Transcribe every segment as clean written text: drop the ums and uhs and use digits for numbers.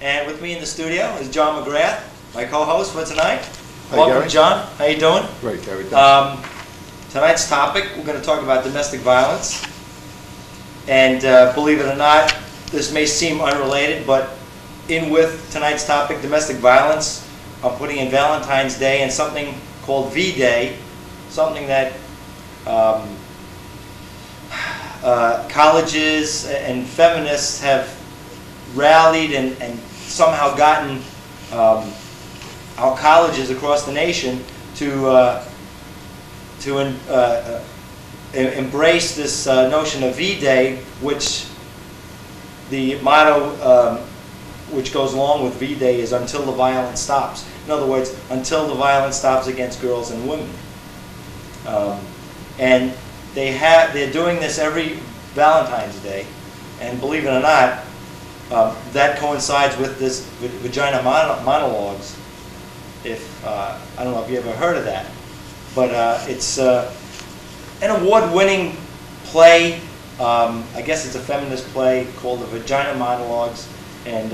And with me in the studio is John McGrath, my co-host for tonight. Hi, Welcome, Gary. John. How you doing? Great, Gary. Thanks. Tonight's topic, we're going to talk about domestic violence. And believe it or not, this may seem unrelated, but in with tonight's topic, domestic violence, I'm putting in Valentine's Day and something called V-Day, something that colleges and feminists have rallied and somehow gotten our colleges across the nation to embrace this notion of V-Day, which the motto which goes along with V-Day is until the violence stops. In other words, until the violence stops against girls and women. And they're doing this every Valentine's Day, and believe it or not, that coincides with this Vagina Monologues. I don't know if you ever heard of that, but it's an award-winning play. I guess it's a feminist play called The Vagina Monologues, and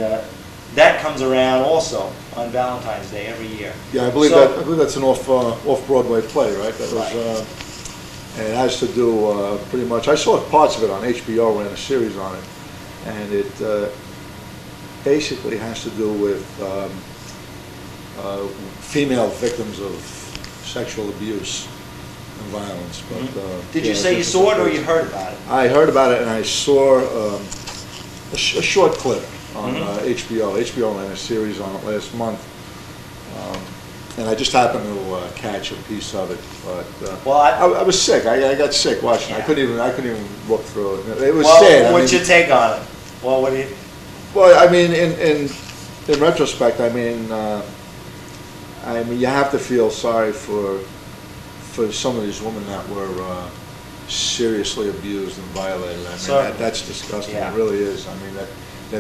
that comes around also on Valentine's Day every year. Yeah, I believe that's an off-Broadway play, right? That was, Right. and it has to do pretty much. I saw parts of it on HBO, ran a series on it, and it basically has to do with female victims of sexual abuse and violence. But Did you say you saw it or you heard about it? I heard about it, and I saw a short clip on HBO. HBO ran a series on it last month, and I just happened to catch a piece of it. But Well, I was sick. I got sick watching. Yeah. I couldn't even look through it. It was well, sad. what's your take on it? Well, what do you? Well, I mean, in retrospect, I mean, you have to feel sorry for some of these women that were seriously abused and violated. I mean, that's disgusting. Yeah. It really is. I mean, that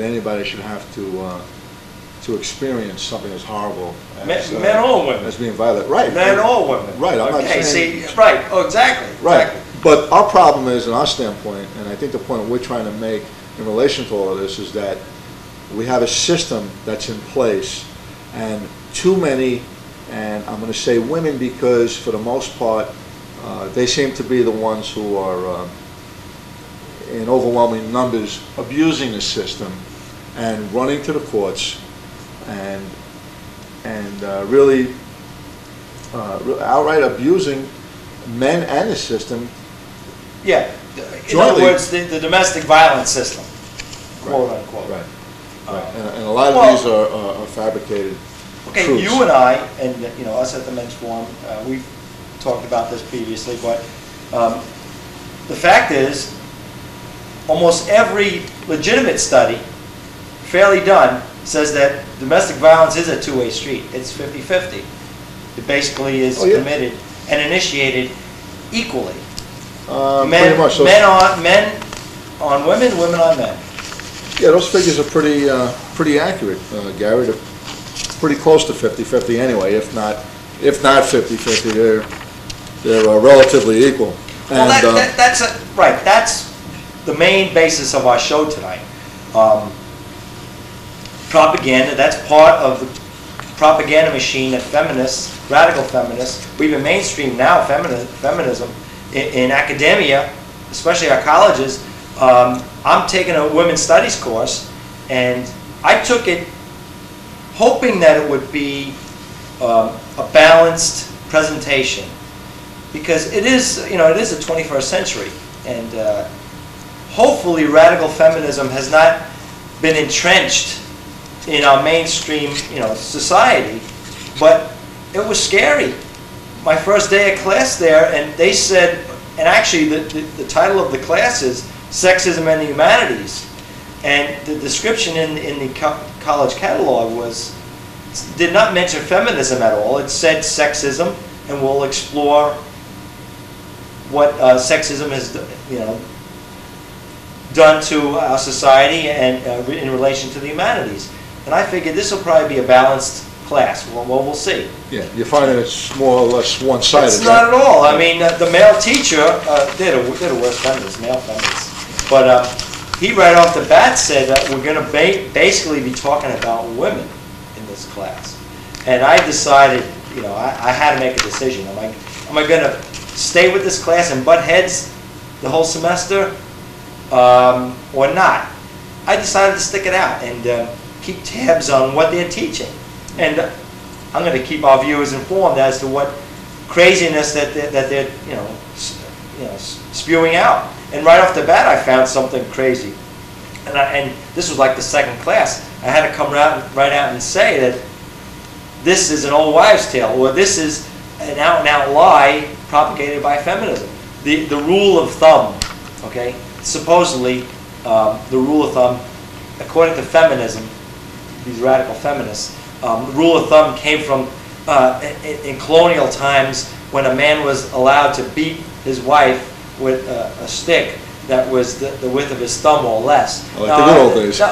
anybody should have to experience something as horrible as Men or women? as being violated. Right. Men or women? Right. I'm not Okay. saying. See, right. Oh, exactly. Right. Exactly. But our problem is, in our standpoint, and I think the point we're trying to make in relation to all of this is that we have a system that's in place, and too many, and I'm going to say women because for the most part, they seem to be the ones who are, in overwhelming numbers, abusing the system and running to the courts and really outright abusing men and the system. Yeah. In Jointly. other words, the domestic violence system, quote unquote. Right. Right. And a lot of these are fabricated. Okay, truths. you and I, and us at the Men's Forum, we've talked about this previously, but the fact is, almost every legitimate study, fairly done, says that domestic violence is a two-way street. It's 50-50. It basically is committed and initiated equally. Pretty much. Men on women, women on men. Yeah, those figures are pretty accurate, Gary. They're pretty close to 50-50 anyway. If not 50-50, they're relatively equal. Well, that's right. That's the main basis of our show tonight. Propaganda. That's part of the propaganda machine that feminists, radical feminists, we've been mainstream now. Feminism in academia, especially our colleges. I'm taking a women's studies course, and I took it hoping that it would be a balanced presentation, because it is the 21st century, and hopefully radical feminism has not been entrenched in our mainstream society, but it was scary. My first day of class there, and they said, and actually the title of the class is Sexism and the Humanities, and the description in the college catalog did not mention feminism at all. It said sexism, and we'll explore what sexism has done to our society and in relation to the humanities. And I figured this will probably be a balanced class. Well, we'll see. Yeah, you find that it's more or less one-sided. It's not at all. I mean, the male teacher, they're the worst feminists, male feminists. But he right off the bat said that we're going to basically be talking about women in this class. And I decided, you know, I had to make a decision. Am I going to stay with this class and butt heads the whole semester or not? I decided to stick it out and keep tabs on what they're teaching. And I'm going to keep our viewers informed as to what craziness that they're you know, spewing out. And right off the bat, I found something crazy. And this was like the second class. I had to come right out and say that this is an old wives' tale, or this is an out-and-out lie propagated by feminism. The rule of thumb, okay? Supposedly, the rule of thumb, according to feminism, these radical feminists, the rule of thumb came from in colonial times when a man was allowed to beat his wife with a stick that was the width of his thumb or less. Like the good old days. Yeah.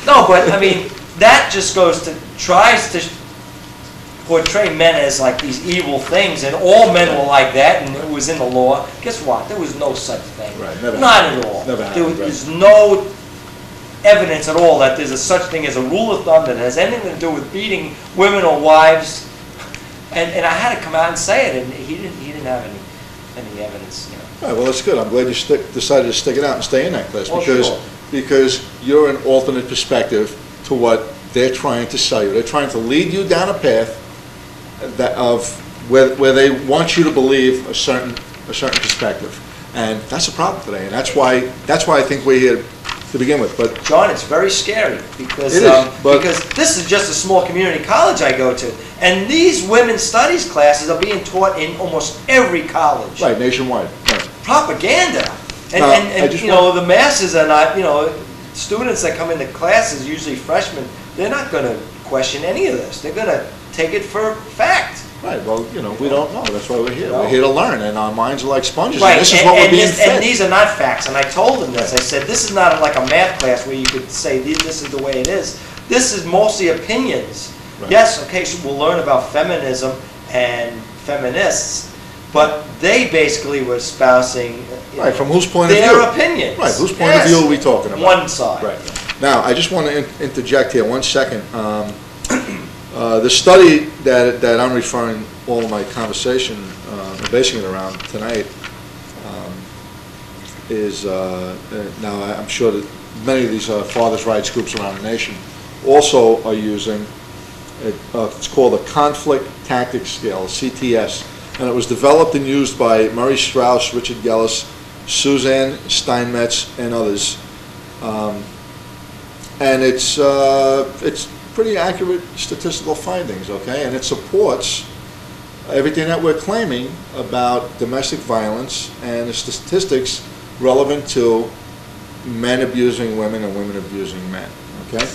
No, but I mean, that just tries to portray men as like these evil things, and all men were like that, and it was in the law. Guess what? There was no such thing. Right, never Not happened. at all. Never happened, There's no evidence at all that there's a such thing as a rule of thumb that has anything to do with beating women or wives. And I had to come out and say it, and he didn't have any evidence. You know. Right, well, that's good. I'm glad you decided to stick it out and stay in that class, Well, because sure. because you're an alternate perspective to what they're trying to sell you. They're trying to lead you down a path where they want you to believe a certain perspective, and that's a problem today. And that's why I think we're here to begin with. But John, it's very scary because It is, but- because this is just a small community college I go to, and these women's studies classes are being taught in almost every college. right, nationwide. Right. Propaganda, and, Now, and, I and just you know, the masses are not, you know, students that come into classes, usually freshmen, they're not going to question any of this. They're going to take it for fact. Right. Well, you know, we don't know. That's why we're here. You know? We're here to learn, and our minds are like sponges. Right, And this is what we're being fed. and these are not facts. And I told them this. I said, this is not like a math class where you could say this is the way it is. This is mostly opinions. Right. Yes, okay, so we'll learn about feminism and feminists, but they basically were espousing Right, from whose point of their view? opinions. Right, whose point Yes. of view are we talking about? One side. Right. Now, I just want to interject here 1 second. The study that I'm referring all of my conversation, basing it around tonight, is, now I'm sure that many of these fathers' rights groups around the nation also are using, it's called a Conflict Tactics Scale, CTS, and it was developed and used by Murray Strauss, Richard Gellis, Suzanne Steinmetz, and others. And it's pretty accurate statistical findings, okay? And it supports everything that we're claiming about domestic violence and the statistics relevant to men abusing women and women abusing men, okay?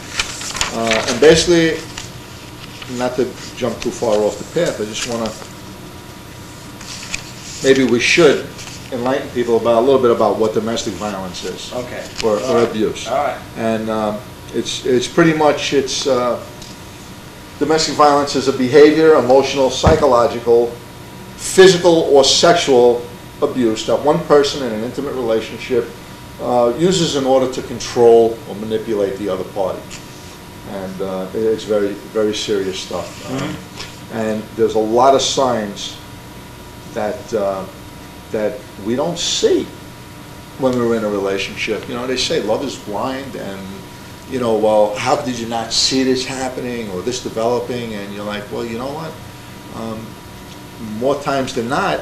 And basically, not to jump too far off the path, I just want to, maybe we should enlighten people about a little bit about what domestic violence is. Okay. Or All right. abuse. All right. And it's pretty much, domestic violence is a behavior, emotional, psychological, physical, or sexual abuse that one person in an intimate relationship uses in order to control or manipulate the other party. And it's very, very serious stuff. And there's a lot of signs that that we don't see when we're in a relationship. You know, they say love is blind, and you know, well, how did you not see this happening or this developing? And you're like, well, you know what? More times than not,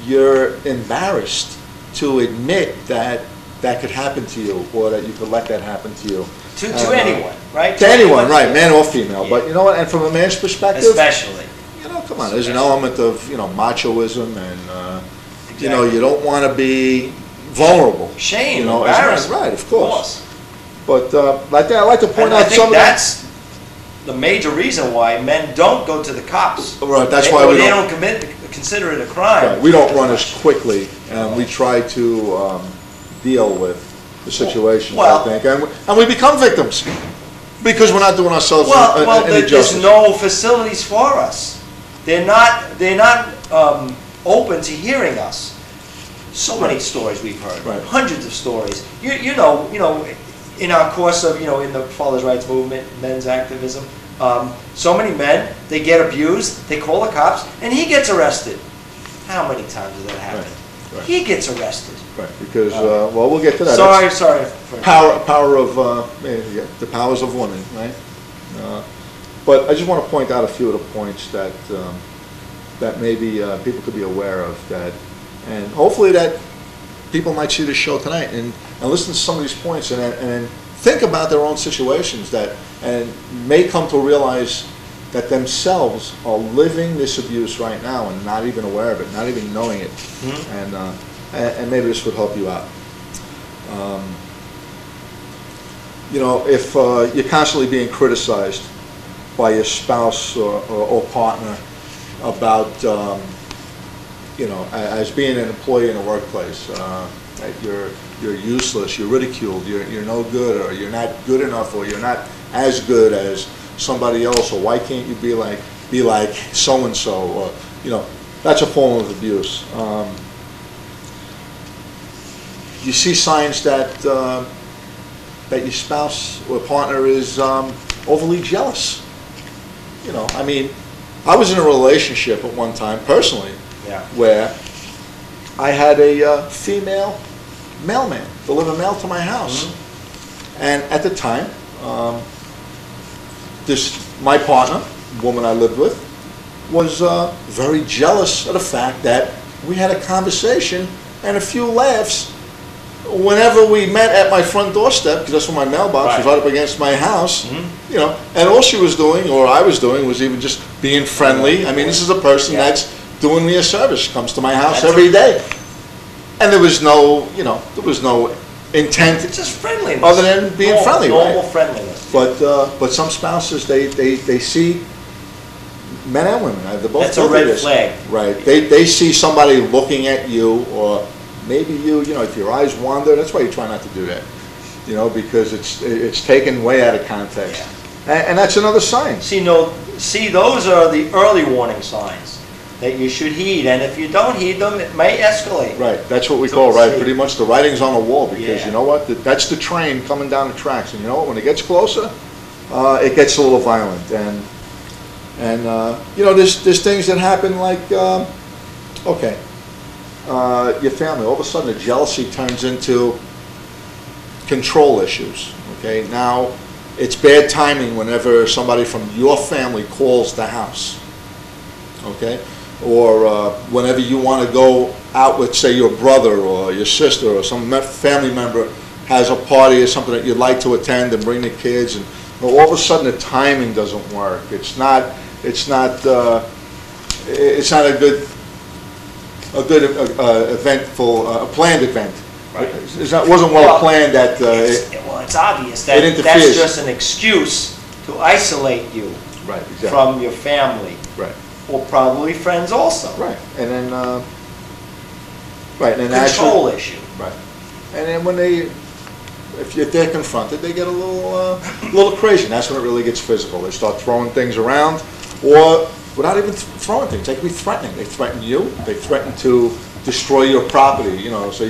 you're embarrassed to admit that that could happen to you, or that you could let that happen to you. To anyone, right? To anyone, right, man or female. Yeah. But you know what? And from a man's perspective, especially, you know, come on, there's an element of, you know, machoism, and exactly. you know, you don't want to be vulnerable. Shame, you know, embarrassment. Right, of course. But like that, I like to point and out I think some of that's the major reason why men don't go to the cops. Right, that's why we they don't consider it a crime. Right, we don't run as quickly, and we try to deal with the situations, well, I think, and we become victims because we're not doing ourselves any there's justice. no facilities for us. They're not open to hearing us. So many stories we've heard, Right. hundreds of stories. You know, in our course of, in the father's rights movement, men's activism, so many men, they get abused, they call the cops, and he gets arrested. How many times does that happen? Right. He gets arrested. Right, because, well, we'll get to that. Sorry. Power of, the powers of women, right? But I just want to point out a few of the points that, that maybe people could be aware of, that, and hopefully that people might see this show tonight and listen to some of these points and think about their own situations, that, and may come to realize that themselves are living this abuse right now and not even aware of it, not even knowing it. And maybe this would help you out. If you're constantly being criticized by your spouse or partner about, as being an employee in a workplace, that you're useless, you're ridiculed, you're no good, or you're not good enough, or you're not as good as somebody else, or why can't you be like so and so, or that's a form of abuse. You see signs that that your spouse or partner is overly jealous. I mean, I was in a relationship at one time, personally, where I had a female mailman deliver mail to my house. And at the time, my partner, the woman I lived with, was very jealous of the fact that we had a conversation and a few laughs whenever we met at my front doorstep, because that's where my mailbox was, right up against my house. And all she was doing, or I was doing, was even just being friendly. I mean, this is a person that's doing me a service, comes to my house every day. And there was no, intent, just friendliness, other than being friendly, normal friendliness. But some spouses, they see, men and women, they're both. That's a red flag. Right. They see somebody looking at you, or maybe if your eyes wander, that's why you try not to do that. Because it's taken way out of context. And that's another sign. See, those are the early warning signs that you should heed, and if you don't heed them, it may escalate. Right, that's what we call, pretty much the writing's on the wall, because you know what, that's the train coming down the tracks, and you know what, when it gets closer, it gets a little violent, and there's things that happen like, your family, all of a sudden the jealousy turns into control issues, okay? Now, it's bad timing whenever somebody from your family calls the house, okay? Or whenever you want to go out with, say, your brother or your sister or some family member has a party or something that you'd like to attend and bring the kids, and all of a sudden the timing doesn't work. It's not a good eventful, planned event. Right. It wasn't well planned. That it's obvious that that's just an excuse to isolate you from your family. Right. Or probably friends also. Right, and then, control issue. Right, and then if they're confronted, they get a little crazy. And that's when it really gets physical. They start throwing things around, or without even throwing things, they can be threatening. They threaten you. They threaten to destroy your property. So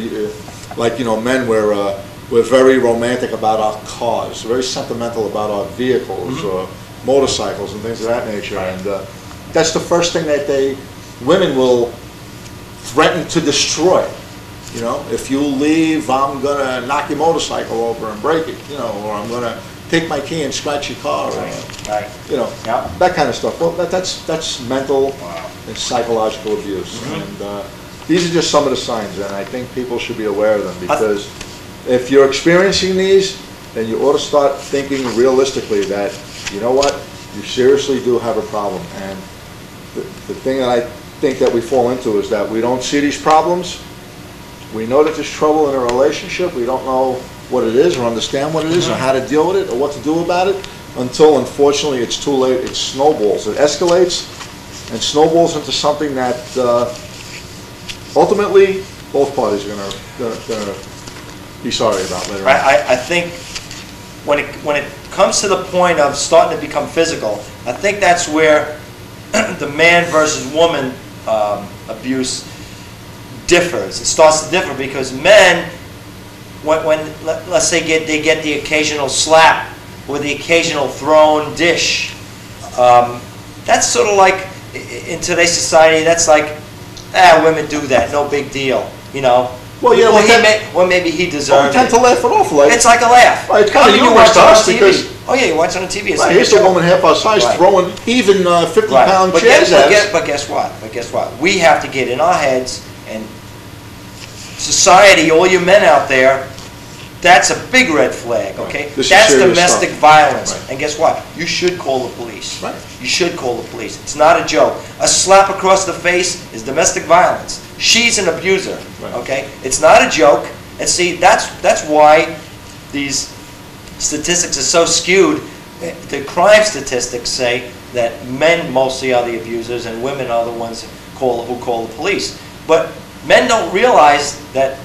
men, we're very romantic about our cars, very sentimental about our vehicles or motorcycles and things of that nature, and. That's the first thing that women will threaten to destroy. If you leave, I'm gonna knock your motorcycle over and break it, or I'm gonna take my key and scratch your car, that kind of stuff. Well, that's mental and psychological abuse, and these are just some of the signs, and I think people should be aware of them, because if you're experiencing these, then you ought to start thinking realistically that, you know what, you seriously do have a problem. And the thing that I think that we fall into is that we don't see these problems. We know that there's trouble in a relationship. We don't know what it is, or understand what it is, or how to deal with it, or what to do about it, until, unfortunately, it's too late. It snowballs. It escalates and snowballs into something that ultimately both parties are going to be sorry about later on. I think when it comes to the point of starting to become physical, I think that's where the man versus woman abuse differs. It starts to differ because men, let's say they get the occasional slap or the occasional thrown dish, that's sort of like, in today's society, that's like, women do that, no big deal, you know. Well, yeah, well, maybe he we deserved tend to it. laugh it off. Like, It's like a laugh. Right, it's kind of you humorous watch to it on us TV. because Oh yeah, you watch it on TV. It's right, like here's a a joke. woman half our size Right. throwing even 50-pound But chairs at us. guess what? But guess what? We have to get in our heads, and society, all you men out there, that's a big red flag, okay? This is That's serious domestic stuff. violence. Right. And guess what? You should call the police. Right. You should call the police. It's not a joke. A slap across the face is domestic violence. She's an abuser, Right. okay? It's not a joke. And see, that's why these statistics are so skewed. The crime statistics say that men mostly are the abusers and women are the ones who call the police. But men don't realize that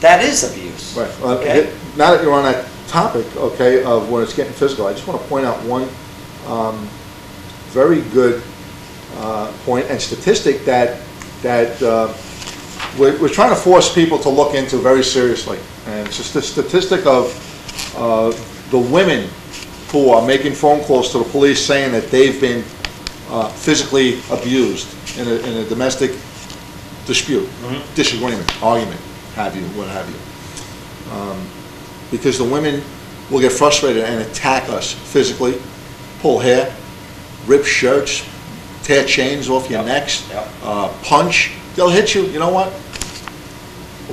that is abuse. Right. Well, Okay? now that you're on that topic, okay, of when it's getting physical, I just want to point out one very good point and statistic that we're trying to force people to look into very seriously. And it's just the statistic of the women who are making phone calls to the police saying that they've been physically abused in a domestic dispute, disagreement, argument, what have you. Because the women will get frustrated and attack us physically, pull hair, rip shirts, tear chains off your necks, punch. They'll hit you. You know what?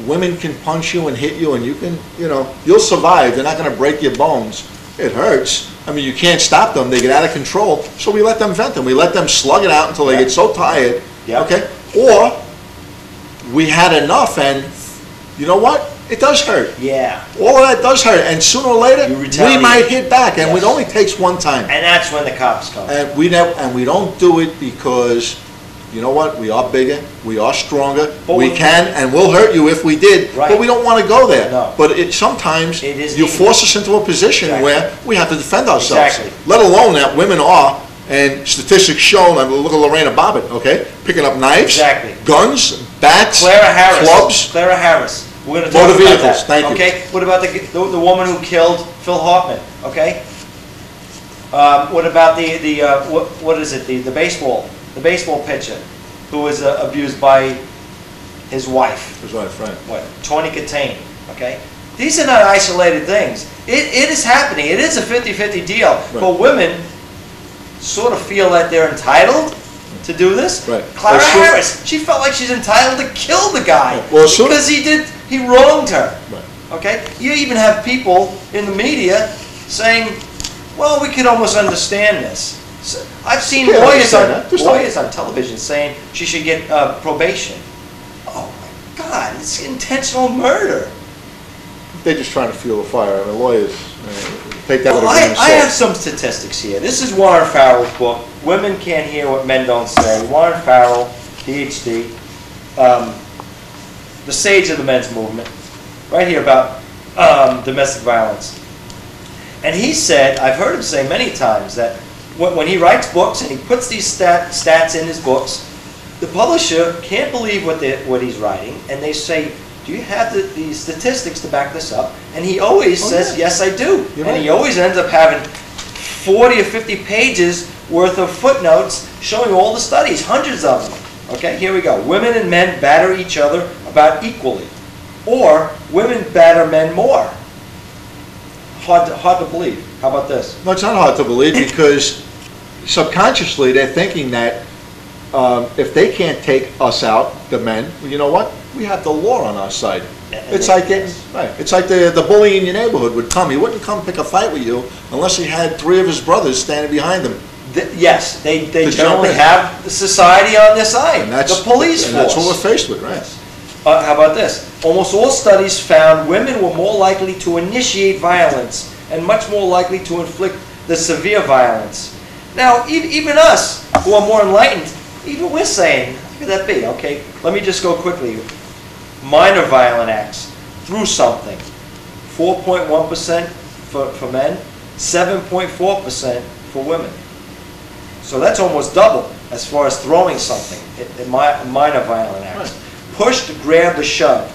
Women can punch you and hit you, and you can, you'll survive. They're not going to break your bones. It hurts. I mean, you can't stop them. They get out of control. So we let them vent them. We let them slug it out until they get so tired. Okay? Or we had enough, and you know what? It does hurt. Yeah. All of that does hurt, and sooner or later You we retaliate. might hit back, and Yes. it only takes one time. And that's when the cops come. And we don't do it because, you know what? We are bigger, we are stronger, But we we- can, and we'll hurt you if we did. Right. But we don't want to go there. No. But sometimes It is you needed. force us into a position Exactly. where we have to defend ourselves. Exactly. Let alone that women are, and statistics show. I mean, look at Lorena Bobbitt, okay, picking up knives, Exactly. guns, bats, Clara Harris. clubs. Clara Harris. We're going to talk Motor about vehicles, that. thank you. Okay. What about the woman who killed Phil Hartman? Okay. What about what is it? The baseball pitcher who was abused by his wife. His wife, right. What? Tawny Katane. Okay. These are not isolated things. It is happening. It is a 50-50 deal. Right. But women sort of feel that they're entitled to do this. Right. Clara Well, Harris, she felt like she's entitled to kill the guy Right. Well, soon- because he wronged her. Right. Okay? You even have people in the media saying, well, we could almost understand this. So, I've seen Yeah, I lawyers understand on television saying she should get probation. Oh my God, it's intentional murder. They're just trying to fuel the fire. I mean, lawyers take that with a Well, grain of I have salt. some statistics here. This is Warren Farrell's book, Women Can't Hear What Men Don't Say. Warren Farrell, PhD, the sage of the men's movement, right here about domestic violence. And he said, I've heard him say many times, that when he writes books and he puts these stats in his books, the publisher can't believe what he's writing, and they say, do you have the statistics to back this up? And he always says, yeah. yes, I do. You're And right. he always ends up having 40 or 50 pages worth of footnotes showing all the studies, hundreds of them. Okay, here we go. Women and men batter each other about equally. Or women batter men more. Hard to believe. How about this? No, it's not hard to believe because subconsciously they're thinking that if they can't take us out, the men, well, you know what? We have the law on our side. And It's they- like it's like the bully in your neighborhood would come. He wouldn't come pick a fight with you unless he had 3 of his brothers standing behind him. Yes, they To jump generally in. have the society on their side. And that's The police and force. that's what we're faced with, right? How about this? Almost all studies found women were more likely to initiate violence and much more likely to inflict the severe violence. Now, even us, who are more enlightened, even we're saying, how could that be? Okay, let me just go quickly. Minor violent acts, through something, 4.1% for men, 7.4% for women. So that's almost double as far as throwing something, in minor violent acts. pushed, grabbed, or shoved.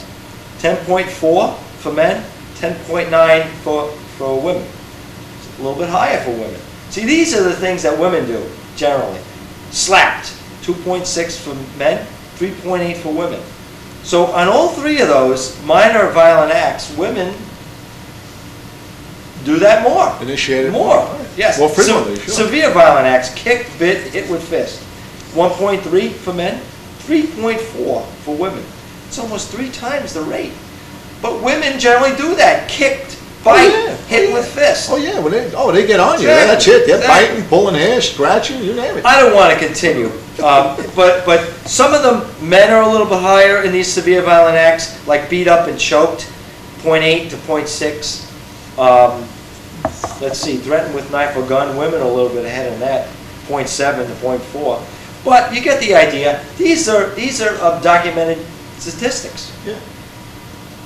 10.4 for men, 10.9 for women. It's a little bit higher for women. See, these are the things that women do, generally. Slapped, 2.6 for men, 3.8 for women. So on all three of those minor violent acts, women do that more. Initiated more. Yes. More frequently, sure. Severe violent acts, kick, bit, hit with fist. 1.3 for men, 3.4 for women. It's almost 3 times the rate. But women generally do that. Kicked, bite, hit with fist. Oh yeah, they get on you. That's it. They're biting, pulling hair, scratching, you name it. I don't want to continue. But some of them, men are a little bit higher in these severe violent acts, like beat up and choked, 0.8 to 0.6. Let's see, threatened with knife or gun, women are a little bit ahead of that, 0.7 to 0.4. But you get the idea. These are documented statistics. Yeah.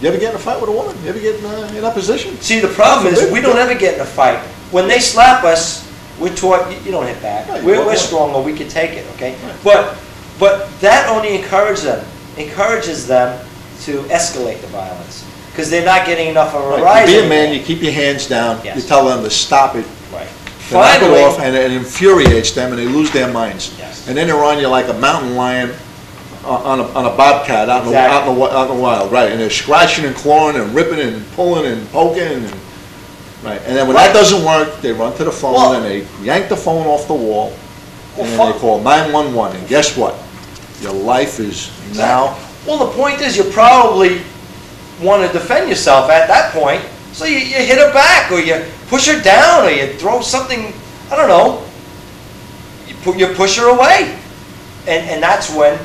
You ever get in a fight with a woman? You ever get in that position? See, the problem is we don't ever get in a fight. When they slap us, we're taught you don't hit back. Right, we're stronger. We can take it. Okay. Right. But that only encourages them to escalate the violence because they're not getting enough of a rise. You be a man. You keep your hands down. Yes. You tell them to stop it. Right. They knock it off, and it infuriates them, and they lose their minds. Yes. And then they're on you like a mountain lion on a bobcat out in the wild, right? And they're scratching and clawing and ripping and pulling and poking, and right. And then when that doesn't work, they run to the phone and they yank the phone off the wall, and then they call 911. And guess what? Your life is now. Well, the point is, you probably want to defend yourself at that point, so you hit her back, or you push her down, or you throw something. I don't know. You push her away, and that's when.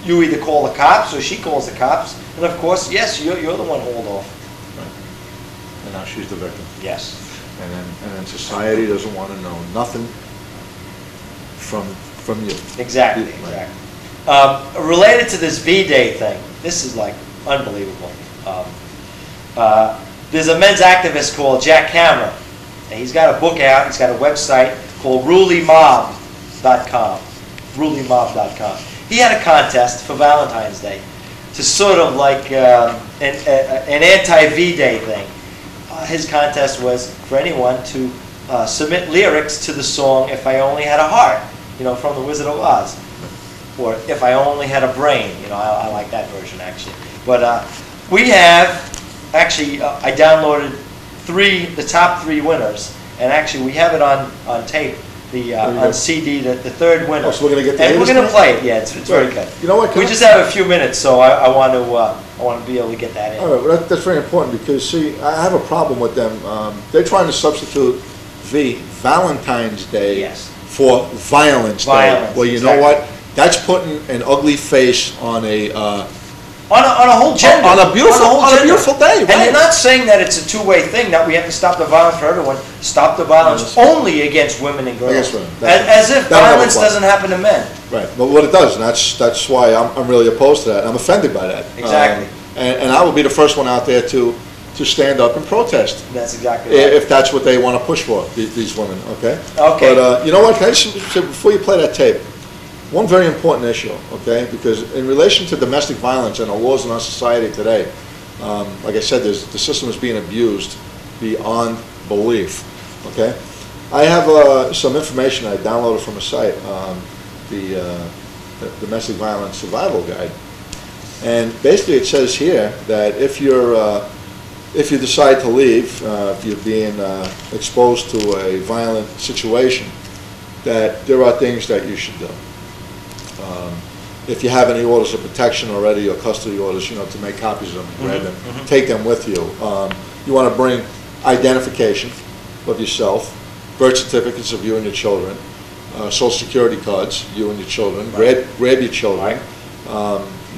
You either call the cops or she calls the cops, and of course, yes, you're the one hauled off. Right. And now she's the victim. Yes. And then society doesn't want to know nothing from you. Exactly. Right. Exactly. Related to this V-Day thing, this is like unbelievable. There's a men's activist called Jack Cameron, and he's got a book out. He's got a website called RulyMob.com. RulyMob.com. He had a contest for Valentine's Day to sort of like an anti-V-Day thing. His contest was for anyone to submit lyrics to the song "If I Only Had a Heart," from The Wizard of Oz, or "If I Only Had a Brain." I like that version actually. But we have actually I downloaded the top 3 winners, and actually we have it on tape. On CD, the third winner. Oh, so we're going to get and we're going to play it. Yeah, it's very good. You know what? We just have a few minutes, so I want to be able to get that in. All right, well, that's very important because see, I have a problem with them. They're trying to substitute Valentine's Day for Violence Day. Well, you know what? That's putting an ugly face on a. On a whole gender. On a beautiful day, right? And they're not saying that it's a two-way thing, that we have to stop the violence for everyone. Stop the violence only against women and girls. As if violence doesn't happen to men. Right. Well, what it does, and that's why I'm really opposed to that. I'm offended by that. Exactly. And I will be the first one out there to stand up and protest. That's exactly right. If that's what they want to push for, these women, okay? Okay. But you know what, can I just say, before you play that tape, one very important issue, okay? Because in relation to domestic violence and the laws in our society today, like I said, the system is being abused beyond belief, okay? I have some information I downloaded from a site, the Domestic Violence Survival Guide. And basically it says here that if you decide to leave, if you're being exposed to a violent situation, that there are things that you should do. If you have any orders of protection already or custody orders, to make copies of them, grab them, take them with you. You want to bring identification of yourself, birth certificates of you and your children, social security cards, you and your children, grab your children,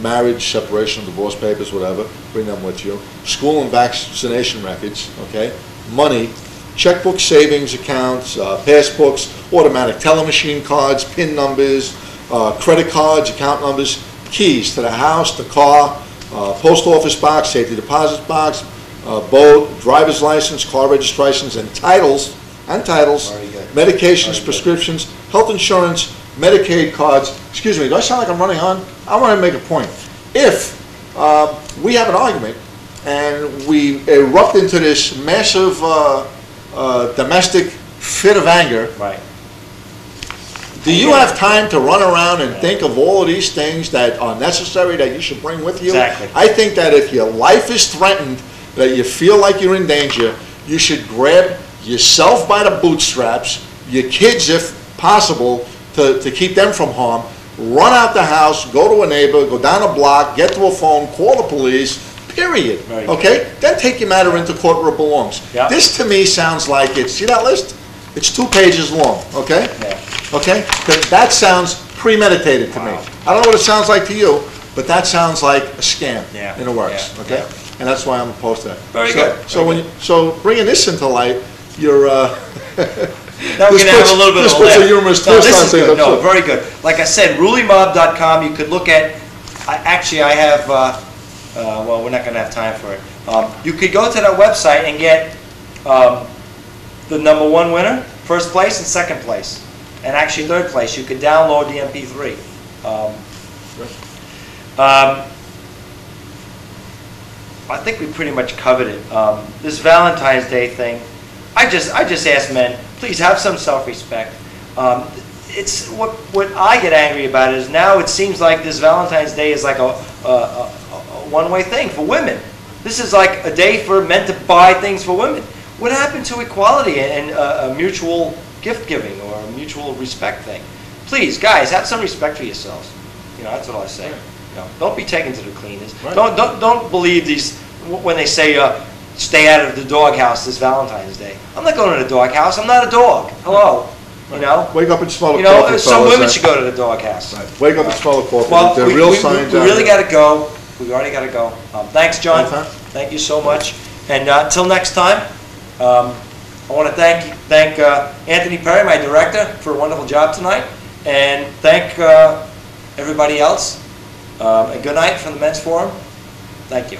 marriage, separation, divorce papers, whatever, bring them with you. School and vaccination records, okay? Money, checkbook, savings accounts, passbooks, automatic teller machine cards, PIN numbers, credit cards, account numbers, keys to the house, the car, post office box, safety deposit box, boat, driver's license, car registrations, and titles, medications, prescriptions, health insurance, Medicaid cards, excuse me, do I sound like I'm running on? I want to make a point. If we have an argument and we erupt into this massive domestic fit of anger, Right. do you have time to run around and think of all of these things that are necessary that you should bring with you? Exactly. I think that if your life is threatened, that you feel like you're in danger, you should grab yourself by the bootstraps, your kids if possible, to keep them from harm, run out the house, go to a neighbor, go down a block, get to a phone, call the police, period. Very good. Okay? Then take your matter into court where it belongs. Yeah. This to me sounds like it's, see that list? It's 2 pages long, okay? Yeah. Okay? That sounds premeditated to me. Wow. I don't know what it sounds like to you, but that sounds like a scam Yeah. in the works, Yeah. okay? Yeah. And that's why I'm opposed to that. Very So- good. So Very so bringing this into light, you're, Now we're This going to have puts- a little bit this of a puts a laugh. humorous No, twist this on is things, good. I'm No, sure. very good. Like I said, rulymob.com, you could look at, actually I have, well, we're not going to have time for it. You could go to that website and get the #1 winner, first place and second place, and actually third place. You could download the MP3. I think we pretty much covered it. This Valentine's Day thing, I just ask men, please have some self-respect. It's what I get angry about is now it seems like this Valentine's Day is like a one-way thing for women. This is like a day for men to buy things for women. What happened to equality and a mutual gift giving or a mutual respect thing? Please, guys, have some respect for yourselves. You know, that's what I say. You know, don't be taken to the cleaners. Right. Don't believe these when they say stay out of the doghouse this Valentine's Day. I'm not going to the doghouse. I'm not a dog. Hello. You know. wake up and smell the You coffee, know, some fellas, women and- should go to the doghouse. Right. Wake up and smell the coffee. Well, There are we real signs out really there. got to go. We already got to go. Thanks, John. Okay. Thank you so much. And until next time, I want to thank Anthony Perry, my director, for a wonderful job tonight, and thank everybody else. And good night from the Men's Forum. Thank you.